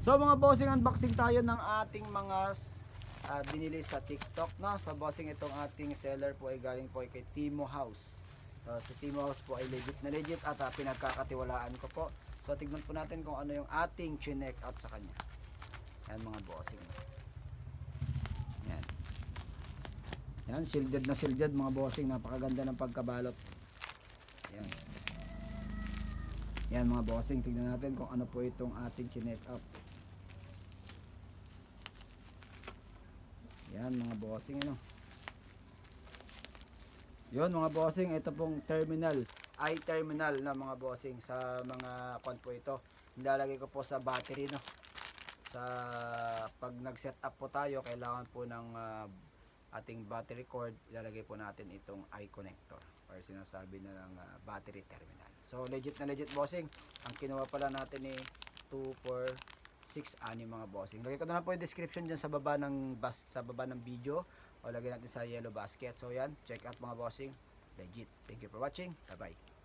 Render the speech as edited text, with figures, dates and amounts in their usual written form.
So mga bossing, unboxing tayo ng ating mga binili sa TikTok, no? So bossing, itong ating seller po ay galing po ay kay Timo House. So si Timo House po ay legit na legit at pinagkakatiwalaan ko po. So tignan po natin kung ano yung ating chinek out sa kanya. Yan mga bossing. Yan. Yan, shielded na shielded mga bossing, napakaganda ng pagkabalot. Yan. Yan mga bossing, tignan natin kung ano po itong ating chinek out. Yan mga bossing, ano. Yun mga bossing, ito pong terminal, terminal na mga bossing sa mga kon po ito. Nilalagay ko po sa battery, no. Sa pag nag-set up po tayo, kailangan po ng ating battery cord, ilalagay po natin itong i-connector or sinasabi na ng battery terminal. So legit na legit bossing. Ang kinuha pala natin ni 2, 4, 6 mga bossing. Lagay ko na lang po yung description dyan sa baba ng video, o lagay natin sa yellow basket. So yan, check out mga bossing, legit. Thank you for watching. Bye bye.